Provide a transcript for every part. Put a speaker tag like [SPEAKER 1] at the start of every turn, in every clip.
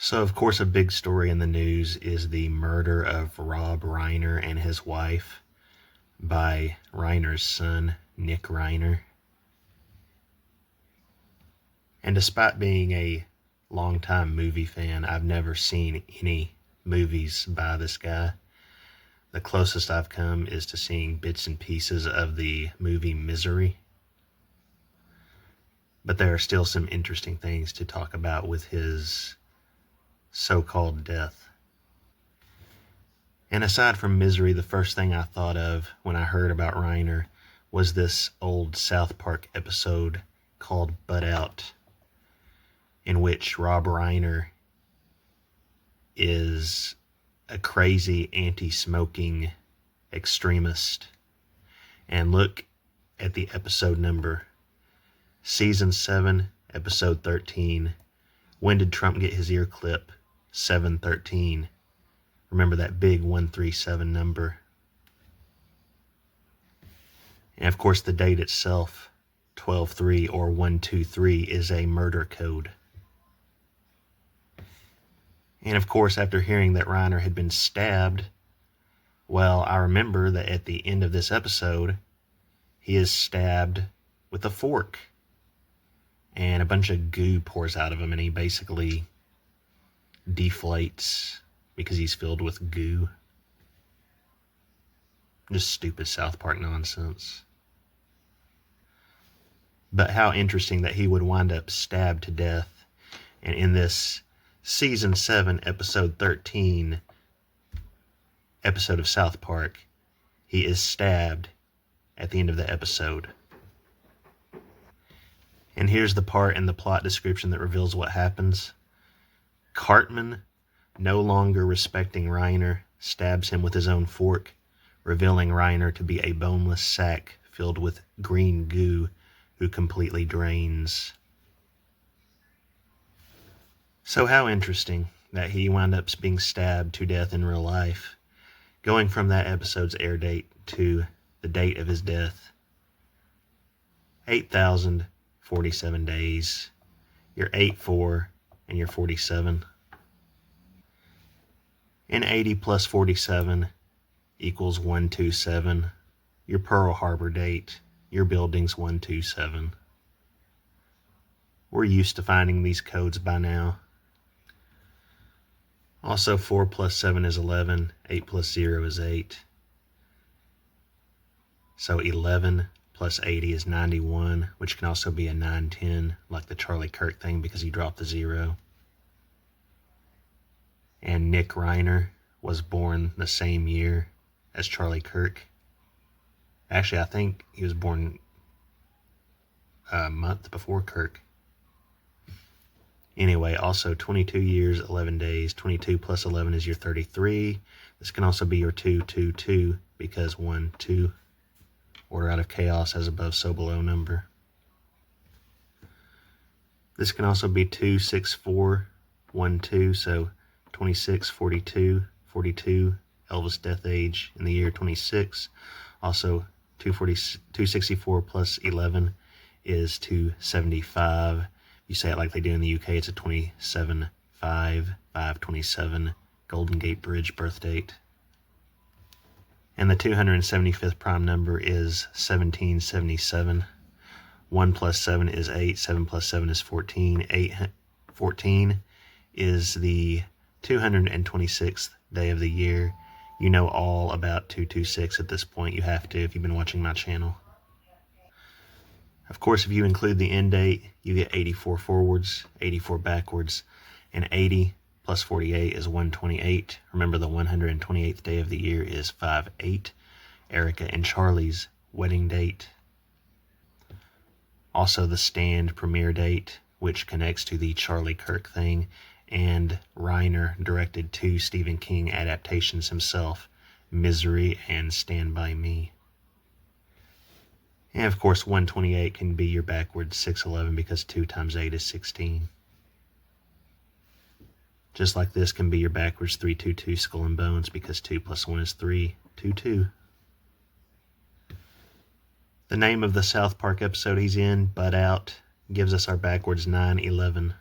[SPEAKER 1] So, of course, a big story in the news is the murder of Rob Reiner and his wife by Reiner's son, Nick Reiner. And despite being a longtime movie fan, I've never seen any movies by this guy. The closest I've come is to seeing bits and pieces of the movie Misery. But there are still some interesting things to talk about with his so-called death. And aside from Misery, the first thing I thought of when I heard about Reiner was this old South Park episode called Butt Out, in which Rob Reiner is a crazy anti-smoking extremist. And look at the episode number. Season 7, episode 13. When did Trump get his ear clip? 7/13. Remember that big 137 number. And of course the date itself, 12/3 or 123, is a murder code. And of course, after hearing that Reiner had been stabbed, well, I remember that at the end of this episode, he is stabbed with a fork. And a bunch of goo pours out of him, and he basically deflates because he's filled with goo. Just stupid South Park nonsense. But how interesting that he would wind up stabbed to death. And in this Season 7, Episode 13 episode of South Park, he is stabbed at the end of the episode. And here's the part in the plot description that reveals what happens. Cartman, no longer respecting Reiner, stabs him with his own fork, revealing Reiner to be a boneless sack filled with green goo who completely drains. So how interesting that he wound up being stabbed to death in real life, going from that episode's air date to the date of his death. 8,047 days. You're 8/4 and you're 47. And 80 plus 47 equals 127. Your Pearl Harbor date, your building's 127. We're used to finding these codes by now. Also, 4 plus 7 is 11. 8 plus 0 is 8. So 11 plus 80 is 91, which can also be a 910, like the Charlie Kirk thing, because he dropped the 0. And Nick Reiner was born the same year as Charlie Kirk. Actually, I think he was born a month before Kirk. Anyway, also 22 years, 11 days. 22 plus 11 is your 33. This can also be your 222 because 1, 2. Order out of chaos as above, so below number. This can also be 2, 6, 4, 1, 2. So 26, 42, 42, Elvis' death age in the year 26. Also 264 plus 11 is 275. You say it like they do in the UK, it's a 27-5, 527 Golden Gate Bridge birth date. And the 275th prime number is 1777. 1 plus 7 is 8. 7 plus 7 is 14. 14 is the 226th day of the year. You know all about 226 at this point. You have to if you've been watching my channel. Of course, if you include the end date, you get 84 forwards, 84 backwards, and 80 plus 48 is 128. Remember, the 128th day of the year is 5/8, Erica and Charlie's wedding date. Also, the Stand premiere date, which connects to the Charlie Kirk thing, and Reiner directed 2 Stephen King adaptations himself, Misery and Stand By Me. And of course, 128 can be your backwards 611 because 2 times 8 is 16. Just like this can be your backwards 322 Skull and Bones because 2 plus 1 is 3, 22. The name of the South Park episode he's in, Butt Out, gives us our backwards 911.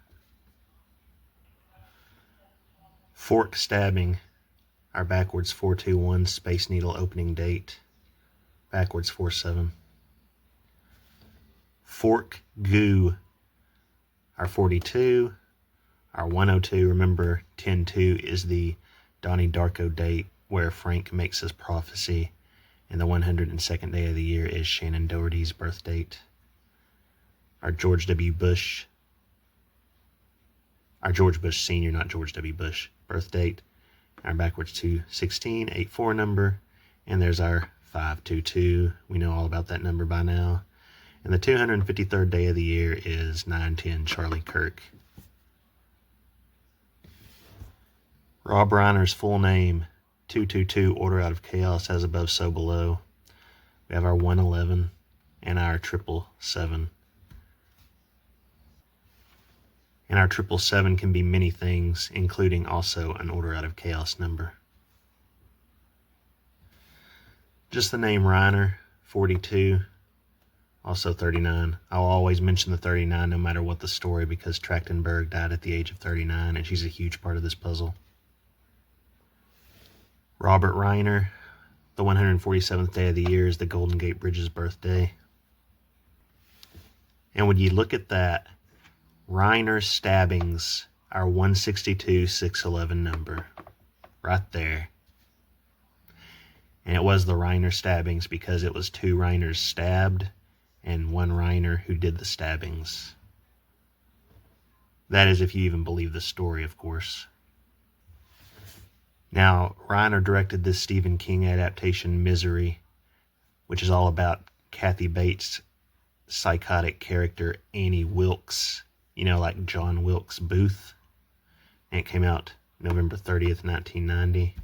[SPEAKER 1] Fork stabbing, our backwards 421 Space Needle opening date, backwards 47. Fork goo, our 42, our 102. Remember, 10-2 is the Donnie Darko date where Frank makes his prophecy, and the 102nd day of the year is Shannon Doherty's birth date. Our George Bush Sr., not George W. Bush, birth date. Our backwards 216, 84 number, and there's our 522. We know all about that number by now. And the 253rd day of the year is 910 Charlie Kirk. Rob Reiner's full name, 222, order out of chaos, as above, so below. We have our 111 and our 777. And our 777 can be many things, including also an order out of chaos number. Just the name Reiner, 42, also 39. I'll always mention the 39 no matter what the story, because Trachtenberg died at the age of 39, and she's a huge part of this puzzle. Robert Reiner, the 147th day of the year is the Golden Gate Bridge's birthday. And when you look at that, Reiner stabbings, our 162-611 number, right there. And it was the Reiner stabbings because it was 2 Reiners stabbed and 1 Reiner who did the stabbings. That is if you even believe the story, of course. Now, Reiner directed this Stephen King adaptation, Misery, which is all about Kathy Bates' psychotic character, Annie Wilkes, like John Wilkes Booth. And it came out November 30th, 1990.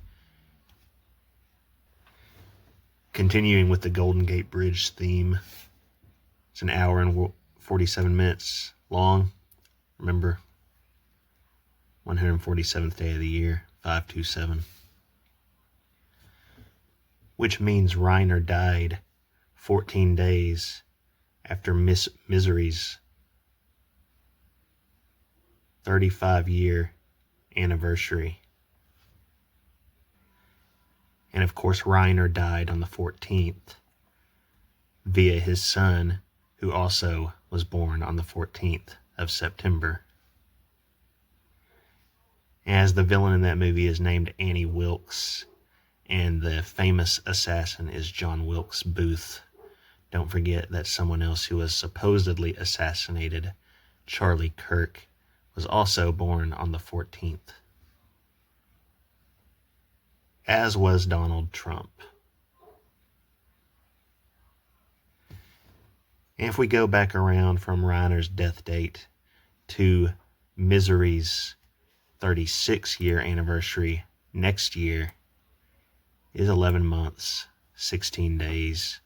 [SPEAKER 1] Continuing with the Golden Gate Bridge theme, it's an hour and 47 minutes long. Remember, 147th day of the year, 527. Which means Reiner died 14 days after Misery's 35-year anniversary. And of course, Reiner died on the 14th via his son, who also was born on the 14th of September. As the villain in that movie is named Annie Wilkes, and the famous assassin is John Wilkes Booth. Don't forget that someone else who was supposedly assassinated, Charlie Kirk, was also born on the 14th. As was Donald Trump. And if we go back around from Reiner's death date to Misery's 36-year anniversary next year is 11 months, 16 days.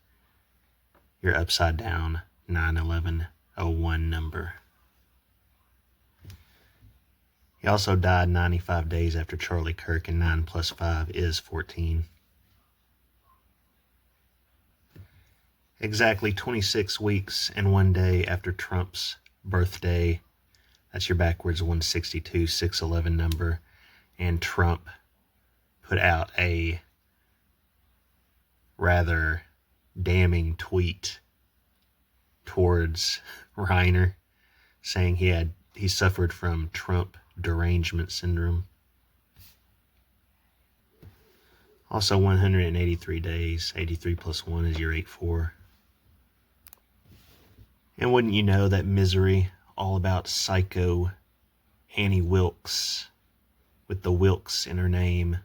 [SPEAKER 1] Your upside down 9/11/01 number. He also died 95 days after Charlie Kirk, and 9 plus 5 is 14. Exactly 26 weeks and 1 day after Trump's birthday. That's your backwards 162-611 number. And Trump put out a rather damning tweet towards Reiner, saying he suffered from Trump derangement syndrome. Also 183 days, 83 plus 1 is your 84. And wouldn't you know that Misery, all about psycho Annie Wilkes, with the Wilkes in her name,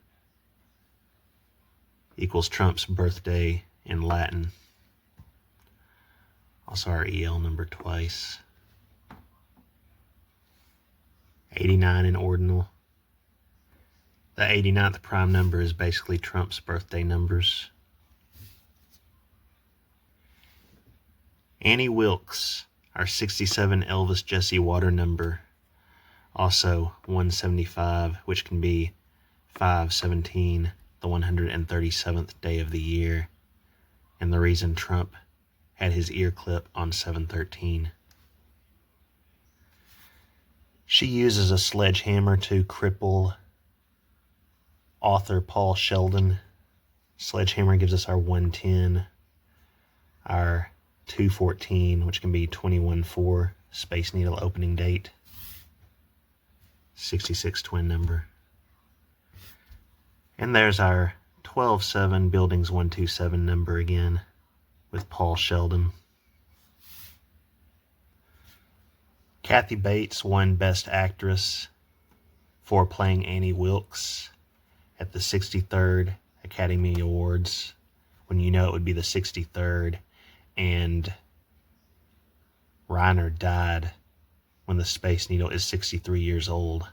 [SPEAKER 1] equals Trump's birthday in Latin. Also our EL number twice. 89 in ordinal. The 89th prime number is basically Trump's birthday numbers. Annie Wilkes, our 67 Elvis Jesse Water number. Also 175, which can be 517, the 137th day of the year. And the reason Trump had his ear clip on 7/13. She uses a sledgehammer to cripple author Paul Sheldon. Sledgehammer gives us our 110, our 214, which can be 21-4, Space Needle opening date, 66 twin number. And there's our 12-7 Buildings 127 number again with Paul Sheldon. Kathy Bates won Best Actress for playing Annie Wilkes at the 63rd Academy Awards, when you know it would be the 63rd, and Reiner died when the Space Needle is 63 years old.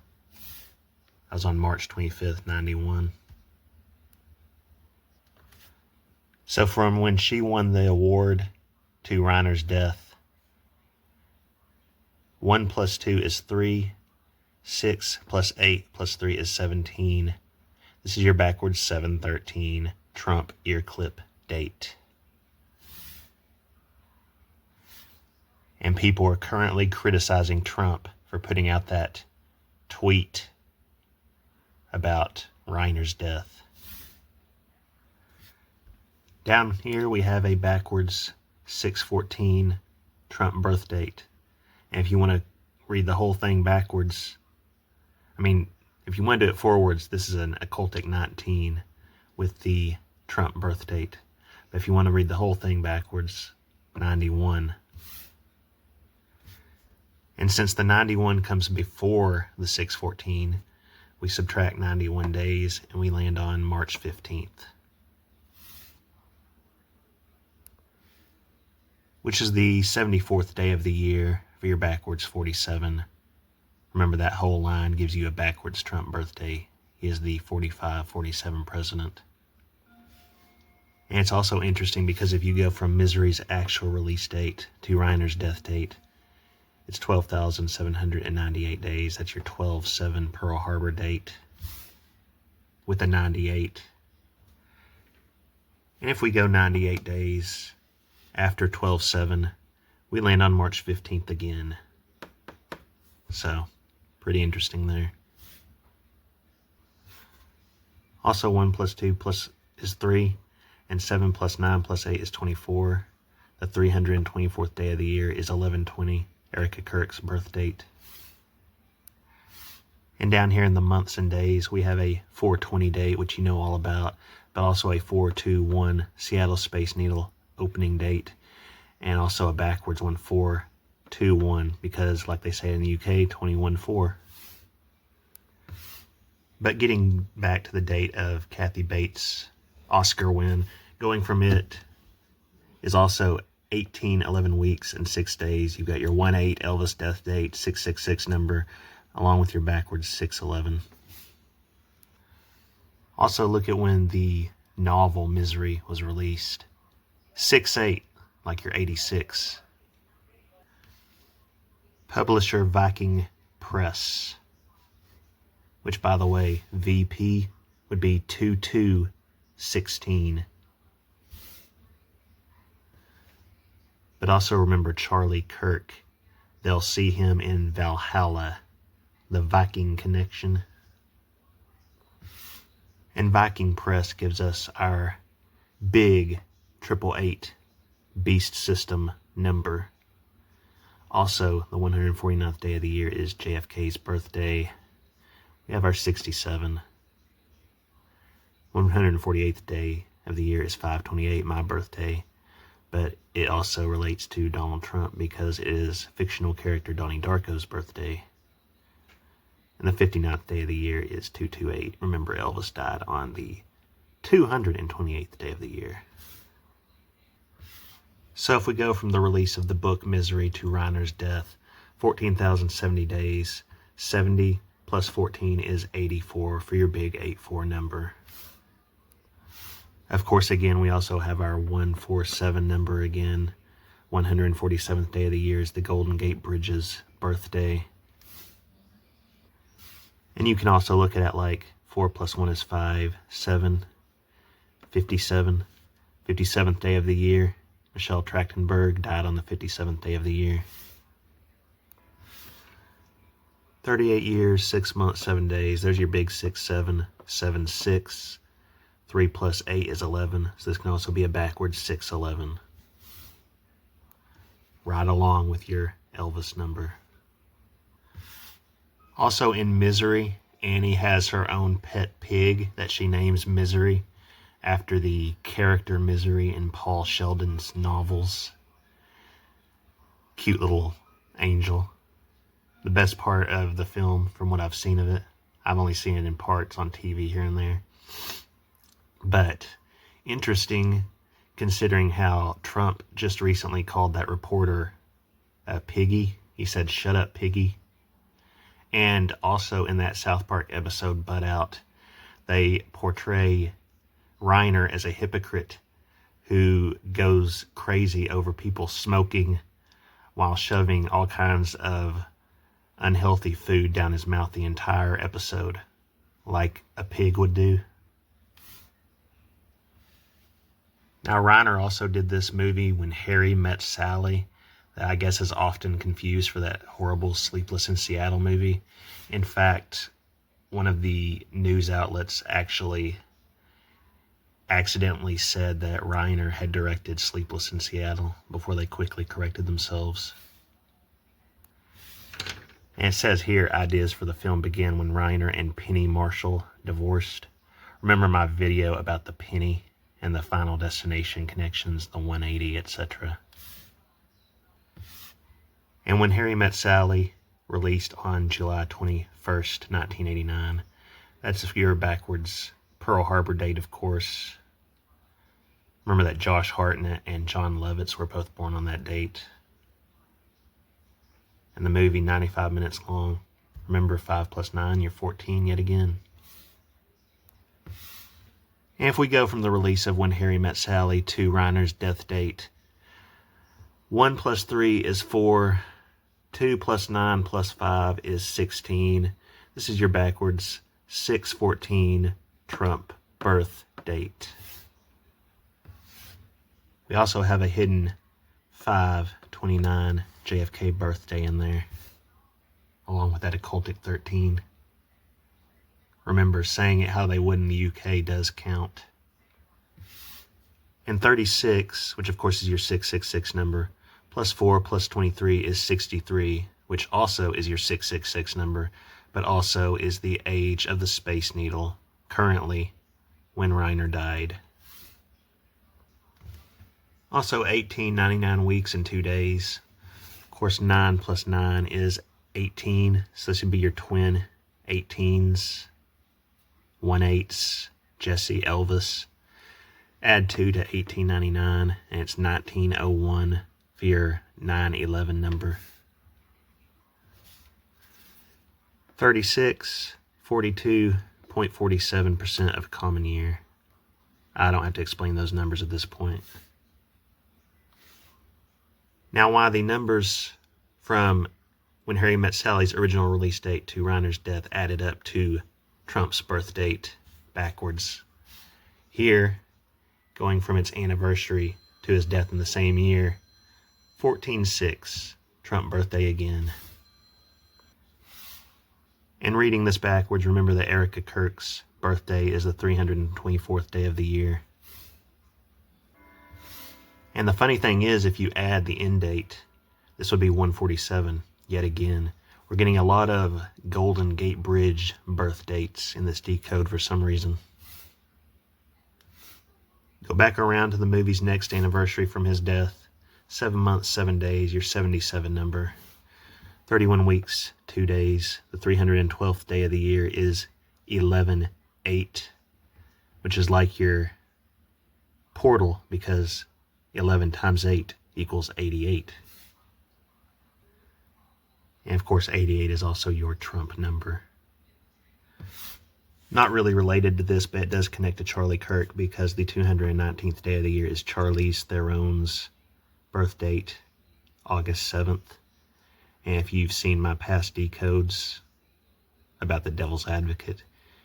[SPEAKER 1] That was on March 25th, 91. So from when she won the award to Reiner's death, 1 + 2 is 3, 6 + 8 + 3 is 17. This is your backwards 713 Trump ear clip date. And people are currently criticizing Trump for putting out that tweet about Reiner's death. Down here we have a backwards 614 Trump birth date. And if you want to read the whole thing backwards, if you want to do it forwards, this is an occultic 19 with the Trump birth date. But if you want to read the whole thing backwards, 91. And since the 91 comes before the 614, we subtract 91 days and we land on March 15th. Which is the 74th day of the year for your backwards 47. Remember, that whole line gives you a backwards Trump birthday. He is the 45-47 president. And it's also interesting because if you go from Misery's actual release date to Reiner's death date, it's 12,798 days. That's your 12-7 Pearl Harbor date with a 98. And if we go 98 days after 12-7, we land on March 15th again. So, pretty interesting there. Also, 1 + 2 is 3, and 7 + 9 + 8 is 24. The 324th day of the year is 11/20, Erica Kirk's birth date. And down here in the months and days, we have a 4/20 date, which you know all about, but also a 4/2/1 Seattle Space Needle opening date, and also a backwards one, 4/2/1, because like they say in the UK, 21/4. But getting back to the date of Kathy Bates' Oscar win, going from it is also 18, 11 weeks and 6 days. You've got your 1/8 Elvis death date, 666 number, along with your backwards 6/11. Also look at when the novel Misery was released. 6/8, like your 86. Publisher Viking Press, which, by the way, VP would be 2216. But also remember Charlie Kirk. They'll see him in Valhalla, the Viking connection. And Viking Press gives us our big 888 Beast System number. Also, the 149th day of the year is JFK's birthday. We have our 67. 148th day of the year is 5/28, my birthday. But it also relates to Donald Trump because it is fictional character Donnie Darko's birthday. And the 59th day of the year is 2/28. Remember, Elvis died on the 228th day of the year. So if we go from the release of the book Misery to Reiner's death, 14,070 days, 70 + 14 is 84 for your big 84 number. Of course, again, we also have our 147 number again. 147th day of the year is the Golden Gate Bridge's birthday. And you can also look at it like 4 + 1 is 5, 7, 57, 57th day of the year. Michelle Trachtenberg died on the 57th day of the year. 38 years, 6 months, 7 days. There's your big 6/7, 7, 6. 3 plus 8 is 11. So this can also be a backwards 611. Right along with your Elvis number. Also in Misery, Annie has her own pet pig that she names Misery after the character Misery in Paul Sheldon's novels. Cute little angel. The best part of the film, from what I've seen of it, I've only seen it in parts on TV here and there. But interesting, considering how Trump just recently called that reporter a piggy. He said, "Shut up, piggy." And also in that South Park episode, Butt Out, they portray Reiner as a hypocrite who goes crazy over people smoking while shoving all kinds of unhealthy food down his mouth the entire episode, like a pig would do. Now, Reiner also did this movie, When Harry Met Sally, that I guess is often confused for that horrible Sleepless in Seattle movie. In fact, one of the news outlets actually accidentally said that Reiner had directed Sleepless in Seattle before they quickly corrected themselves. And it says here, ideas for the film began when Reiner and Penny Marshall divorced. Remember my video about the Penny and the Final Destination connections, the 180, etc. And When Harry Met Sally, released on July 21st, 1989. That's your backwards Pearl Harbor date, of course. Remember that Josh Hartnett and John Lovitz were both born on that date. And the movie, 95 minutes long. Remember, 5 plus 9, you're 14 yet again. And if we go from the release of When Harry Met Sally to Reiner's death date, 1 plus 3 is 4. 2 plus 9 plus 5 is 16. This is your backwards 6/14 Trump birth date. We also have a hidden 5/29 JFK birthday in there, along with that occultic 13. Remember, saying it how they would in the UK does count. And 36, which of course is your 666 number, plus 4 plus 23 is 63, which also is your 666 number, but also is the age of the Space Needle, currently, when Reiner died. Also 1899 weeks and 2 days. Of course, 9 plus 9 is 18, so this would be your twin 18s, 1/8s, Jesse, Elvis. Add 2 to 1899, and it's 1901 for your 911 number. 36, 42.47% of common year. I don't have to explain those numbers at this point. Now, why the numbers from When Harry Met Sally's original release date to Reiner's death added up to Trump's birth date backwards. Here, going from its anniversary to his death in the same year, 14/6, Trump birthday again. And reading this backwards, remember that Erica Kirk's birthday is the 324th day of the year. And the funny thing is, if you add the end date, this would be 147, yet again. We're getting a lot of Golden Gate Bridge birth dates in this decode for some reason. Go back around to the movie's next anniversary from his death. 7 months, 7 days, your 77 number. 31 weeks, 2 days. The 312th day of the year is 11/8, which is like your portal, because 11 times 8 equals 88. And of course, 88 is also your Trump number. Not really related to this, but it does connect to Charlie Kirk, because the 219th day of the year is Charlize Theron's birth date, August 7th. And if you've seen my past decodes about the Devil's Advocate,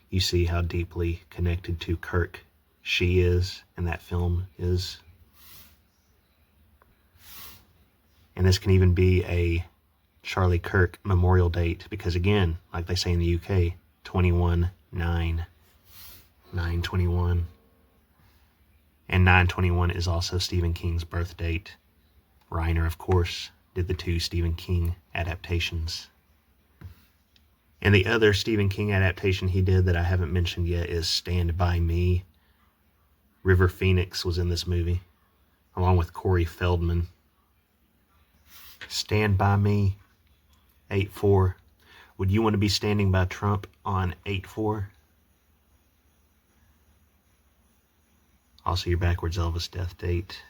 [SPEAKER 1] you see how deeply connected to Kirk she is, and that film is. And this can even be a Charlie Kirk memorial date, because again, like they say in the UK, 21/9. 9/21. And 9/21 is also Stephen King's birth date. Reiner, of course, did the 2 Stephen King adaptations. And the other Stephen King adaptation he did that I haven't mentioned yet is Stand By Me. River Phoenix was in this movie, along with Corey Feldman. Stand By Me, 8/4. Would you want to be standing by Trump on 8/4? Also, your backwards Elvis death date.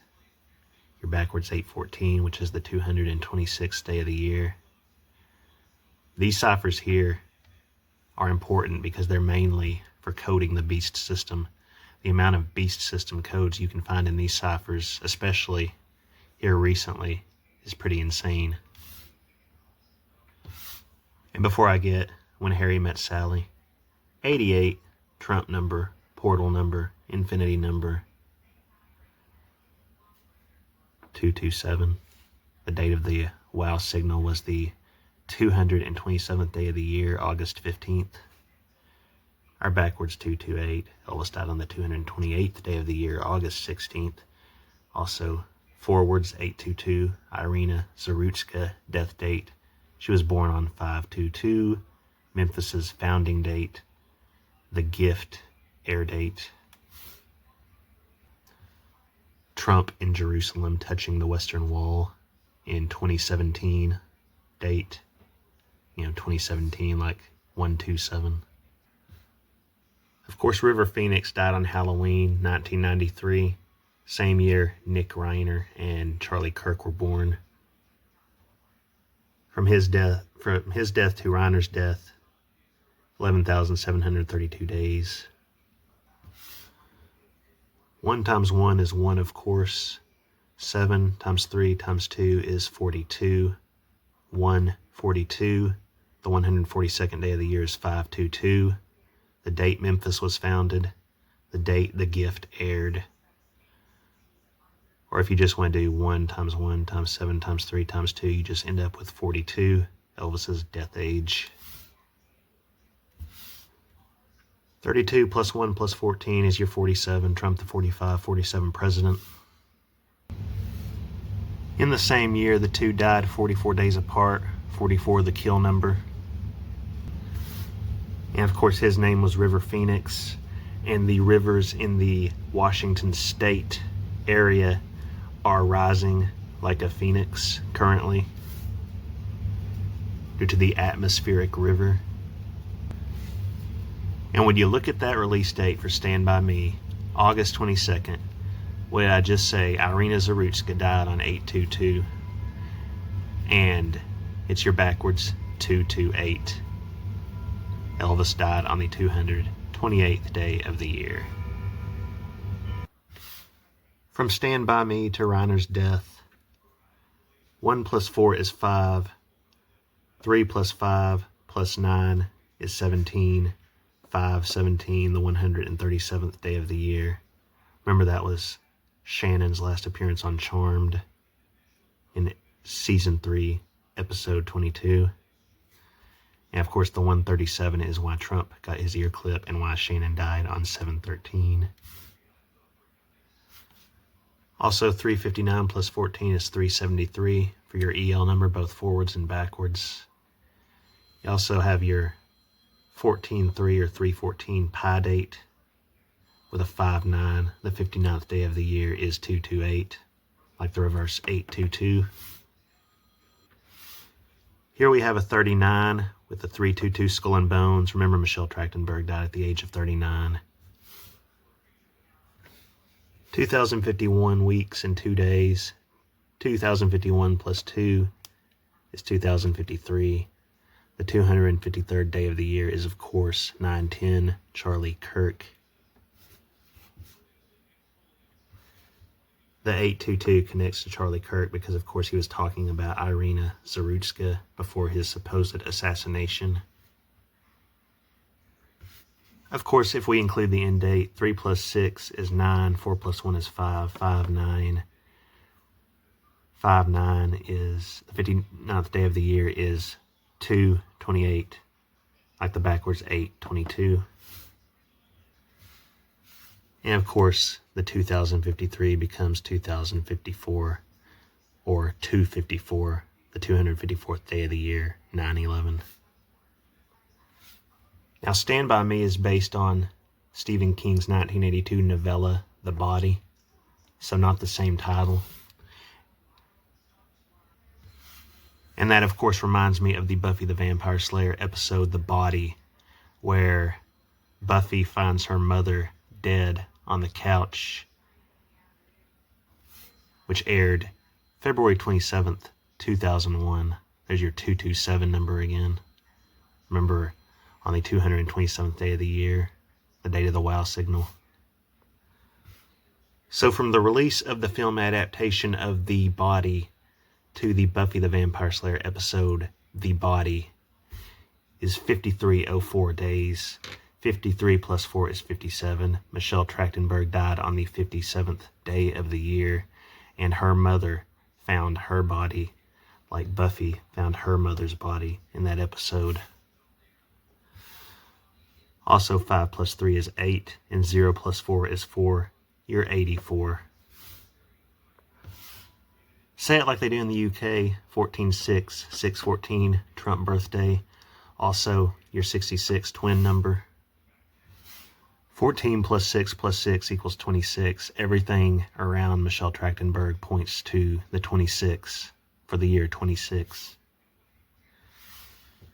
[SPEAKER 1] Your backwards 8/14, which is the 226th day of the year. These ciphers here are important because they're mainly for coding the beast system. The amount of beast system codes you can find in these ciphers, especially here recently, is pretty insane. And before I get When Harry Met Sally, 88, Trump number, portal number, infinity number, 227. The date of the WOW signal was the 227th day of the year, August 15th. Our backwards 228. Elvis died on the 228th day of the year, August 16th. Also, forwards 822. Irina Zarutska, death date. She was born on 5/22. Memphis's founding date. The Gift, air date. Trump in Jerusalem touching the Western Wall in 2017. Date, 2017, like 127. Of course, River Phoenix died on Halloween, 1993. Same year, Nick Reiner and Charlie Kirk were born. From his death to Reiner's death, 11,732 days. 1 times 1 is 1, of course. 7 times 3 times 2 is 42. 142. The 142nd day of the year is 5/22. The date Memphis was founded. The date The Gift aired. Or if you just want to do 1 times 1 times 7 times 3 times 2, you just end up with 42. Elvis's death age. 32 plus 1 plus 14 is your 47. Trump the 47 president. In the same year, the two died 44 days apart. 44 the kill number. And of course, his name was River Phoenix. And the rivers in the Washington state area are rising like a phoenix currently due to the atmospheric river. And when you look at that release date for Stand By Me, August 22nd, what did I just say? Irina Zarutska died on 8/22. And it's your backwards 228. Elvis died on the 228th day of the year. From Stand By Me to Reiner's death, 1 plus 4 is 5. 3 plus 5 plus 9 is 17. 5/17, the 137th day of the year. Remember, that was Shannon's last appearance on Charmed in season 3, episode 22. And of course, the 137 is why Trump got his ear clip and why Shannon died on 7/13. Also, 359 plus 14 is 373 for your EL number, both forwards and backwards. You also have your 14/3 or 314 pi date with a 5/9. The 59th day of the year is 228, like the reverse 8/22. Here we have a 39 with the 322 skull and bones. Remember, Michelle Trachtenberg died at the age of 39. 2,051 weeks and 2 days. 2,051 plus 2 is 2,053. The 253rd day of the year is, of course, 9/10, Charlie Kirk. The 822 connects to Charlie Kirk because, of course, he was talking about Irina Zarutska before his supposed assassination. Of course, if we include the end date, 3 plus 6 is 9, 4 plus 1 is 5, 5/9. 5/9 is, the 59th day of the year is 2/28, like the backwards 8/22. And of course, the 2053 becomes 2054, or 254, the 254th day of the year, 9/11. Now, Stand By Me is based on Stephen King's 1982 novella, The Body, so not the same title. And that, of course, reminds me of the Buffy the Vampire Slayer episode, The Body, where Buffy finds her mother dead on the couch, which aired February 27th, 2001. There's your 227 number again. Remember, on the 227th day of the year, the date of the wow signal. So from the release of the film adaptation of The Body to the Buffy the Vampire Slayer episode, The Body, is 5304 days. 53 plus 4 is 57. Michelle Trachtenberg died on the 57th day of the year, and her mother found her body like Buffy found her mother's body in that episode. Also, 5 plus 3 is 8, and 0 plus 4 is 4. You're 84. Say it like they do in the UK, 14/6, 6/14, Trump birthday. Also, your 66 twin number. 14 plus 6 equals 26. Everything around Michelle Trachtenberg points to the 26 for the year 26.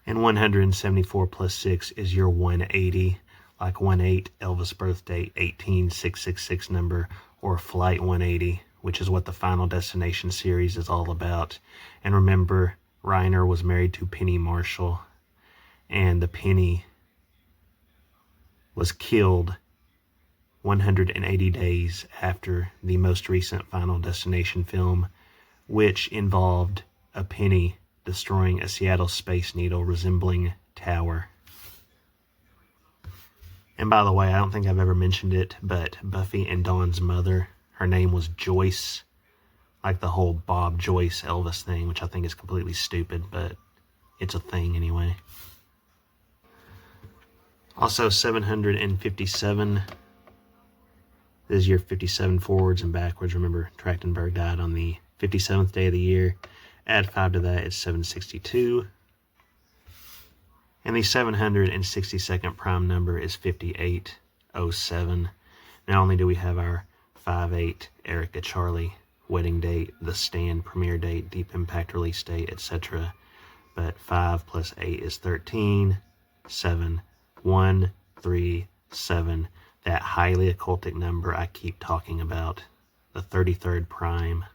[SPEAKER 1] And 174 plus 6 is your 180, like 18, Elvis' birthday, 18666 number, or Flight 180, which is what the Final Destination series is all about. And remember, Reiner was married to Penny Marshall, and the Penny was killed 180 days after the most recent Final Destination film, which involved a Penny destroying a Seattle Space Needle resembling tower. And by the way, I don't think I've ever mentioned it, but Buffy and Dawn's mother, her name was Joyce, like the whole Bob Joyce Elvis thing, which I think is completely stupid, but it's a thing anyway. Also, 757 is your 57 forwards and backwards. Remember, Trachtenberg died on the 57th day of the year. Add 5 to that, it's 762. And the 762nd prime number is 5807. Not only do we have our 5/8 Erica Charlie wedding date, the Stand premiere date, Deep Impact release date, etc., but 5 plus 8 is 13, 7, 1, 3, 7, that highly occultic number I keep talking about, the 33rd prime.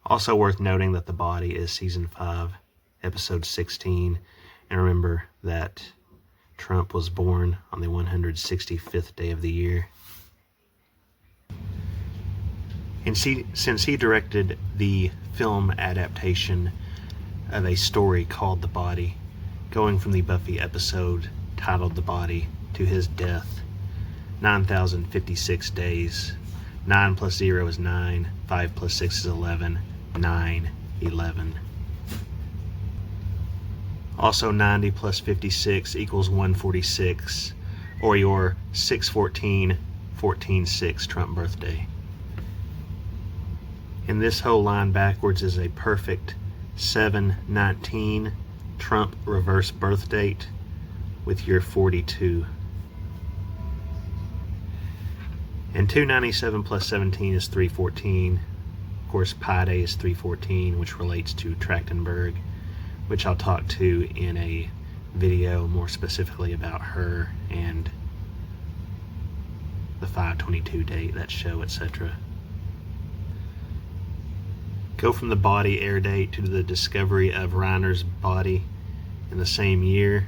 [SPEAKER 1] Also worth noting that The Body is season 5, episode 16, and remember that Trump was born on the 165th day of the year. And since he directed the film adaptation of a story called The Body, going from the Buffy episode titled The Body to his death, 9,056 days. 9 plus 0 is 9, 5 plus 6 is 11, 9, 11. Also, 90 plus 56 equals 146, or your 6/14, 14/6 Trump birthday. And this whole line backwards is a perfect 7/19 Trump reverse birth date with your 42. And 297 plus 17 is 314. Of course, Pi Day is 314, which relates to Trachtenberg, which I'll talk to in a video more specifically about her and the 5/22 date, that show, etc. Go from the Body air date to the discovery of Reiner's body in the same year.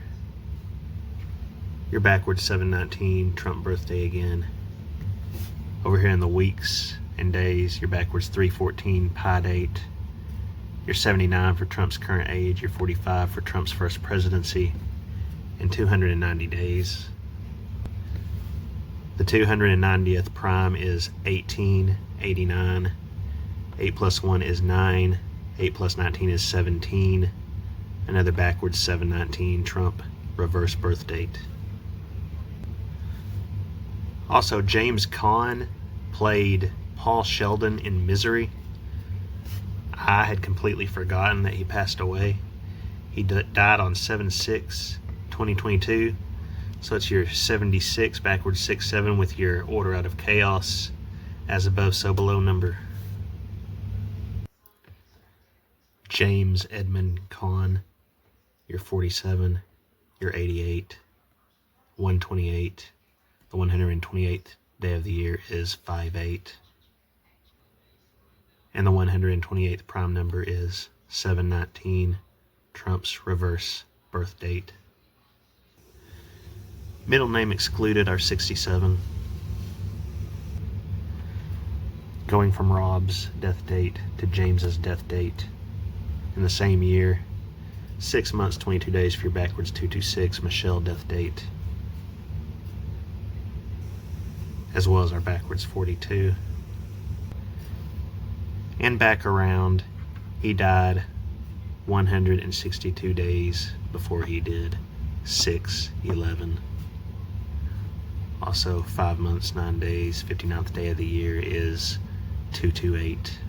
[SPEAKER 1] You're backwards 7/19, Trump birthday again. Over here in the weeks and days, you're backwards 3/14, Pi date. You're 79 for Trump's current age, you're 45 for Trump's first presidency, in 290 days. The 290th prime is 1889. 8 plus 1 is 9. 8 plus 19 is 17. Another backwards 7/19 Trump reverse birth date. Also, James Caan played Paul Sheldon in Misery. I had completely forgotten that he passed away. He died on 7/6/2022. So it's your 76, backwards 6/7 with your order out of chaos, as above, so below number. James Edmund Caan, your 47, your 88, 128. The 128th day of the year is 5/8. And the 128th prime number is 7/19, Trump's reverse birth date. Middle name excluded are 67. Going from Rob's death date to James's death date in the same year. 6 months, 22 days for your backwards 226 Michelle death date, as well as our backwards 42. And back around, he died 162 days before he did 6/11. Also 5 months, 9 days, 59th day of the year is 228.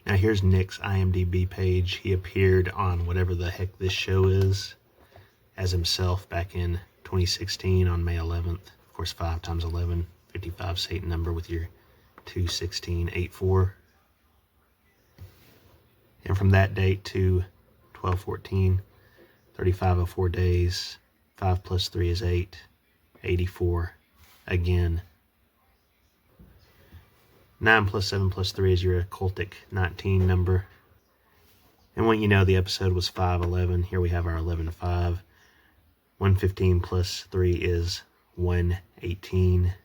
[SPEAKER 1] Now here's Nick's IMDb page. He appeared on whatever the heck this show is as himself back in 2016 on May 11th. Of course, 5 times 11, 55 Satan number with your 21684. And from that date to 12/14, 3504 days. 5 plus 3 is 8, 84 again. 9 plus 7 plus 3 is your occultic 19 number. And when you know the episode was 5/11, here we have our 11/5. 115 plus 3 is 118.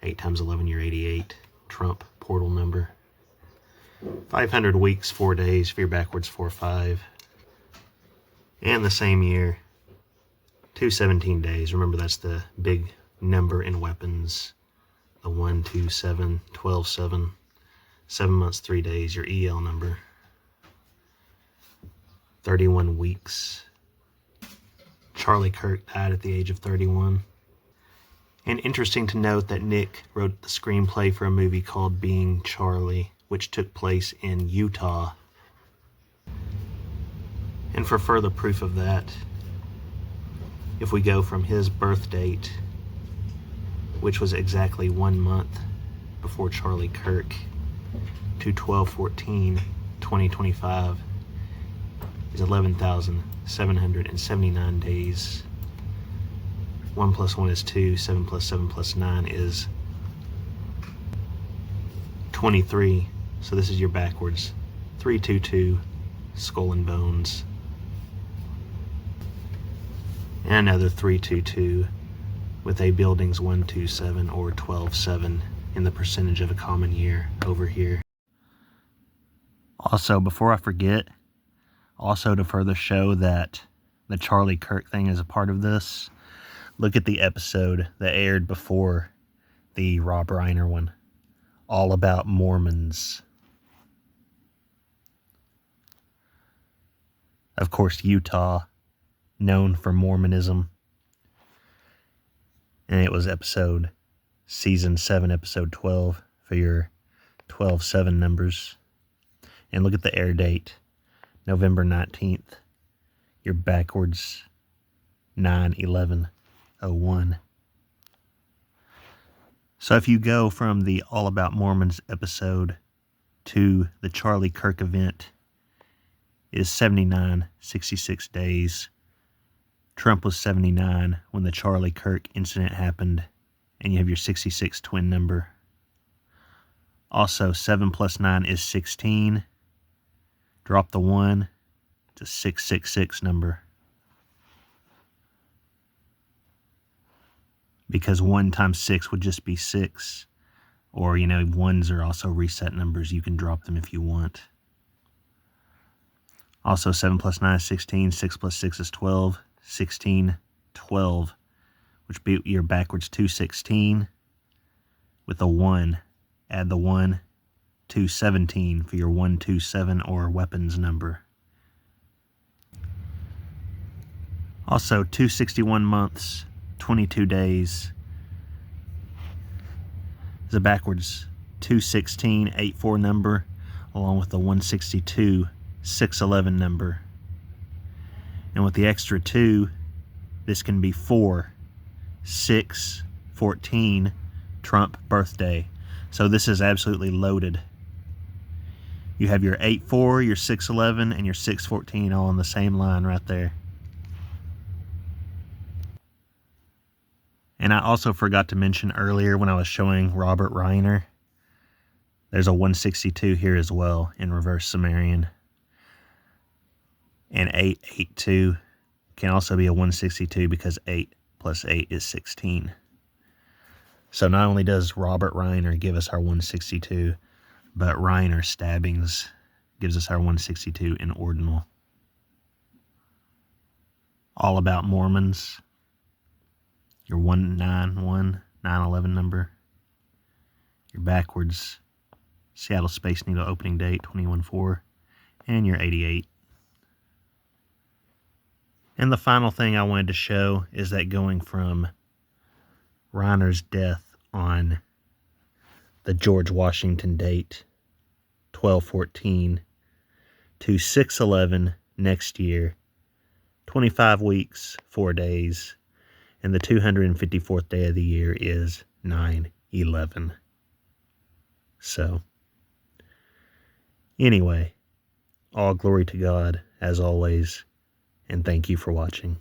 [SPEAKER 1] 8 times 11, you're 88. Trump portal number. 500 weeks, 4 days for your backwards 4/5. And the same year, 217 days. Remember, that's the big number in weapons. The 1, 2, 7, 12, 7. 7 months, 3 days, your EL number. 31 weeks. Charlie Kirk died at the age of 31. And interesting to note that Nick wrote the screenplay for a movie called Being Charlie, which took place in Utah. And for further proof of that, if we go from his birth date, which was exactly 1 month before Charlie Kirk, to 12/14/2025, is 11,779 days. 1 plus 1 is 2, 7 plus 7 plus 9 is 23. So this is your backwards 322 skull and bones. And another 322 with a buildings 127 or 12/7 in the percentage of a common year over here. Also, before I forget, also to further show that the Charlie Kirk thing is a part of this, look at the episode that aired before the Rob Reiner one, all about Mormons. Of course, Utah, known for Mormonism. And it was season 7, episode 12 for your 12/7 numbers. And look at the air date, November 19th, your backwards 9/11/01. So if you go from the All About Mormons episode to the Charlie Kirk event, it is 79/66 days. Trump was 79 when the Charlie Kirk incident happened, and you have your 66 twin number. Also, 7 plus 9 is 16. Drop the 1, it's a 666 number. Because 1 times 6 would just be 6. Or, ones are also reset numbers. You can drop them if you want. Also, 7 plus 9 is 16. 6 plus 6 is 12. 16, 12, which be your backwards 216 with a 1. Add the 1, 217 for your 127 or weapons number. Also, 261 months, 22 days is a backwards 216-84 number, along with the 162-611 number. And with the extra 2, this can be 4, 6, 14, Trump birthday. So this is absolutely loaded. You have your 8-4, your 6-11, and your 6-14 all on the same line right there. And I also forgot to mention earlier when I was showing Robert Reiner, there's a 162 here as well in reverse Sumerian. And 882 can also be a 162 because 8 plus 8 is 16. So not only does Robert Reiner give us our 162, but Reiner Stabbings gives us our 162 in ordinal. All About Mormons, your 191, 911 number, your backwards Seattle Space Needle opening date, 21/4, and your 88. And the final thing I wanted to show is that going from Reiner's death on the George Washington date, 12/14, to 6/11 next year, 25 weeks, 4 days, and the 254th day of the year is 9/11. So, anyway, all glory to God, as always, and thank you for watching.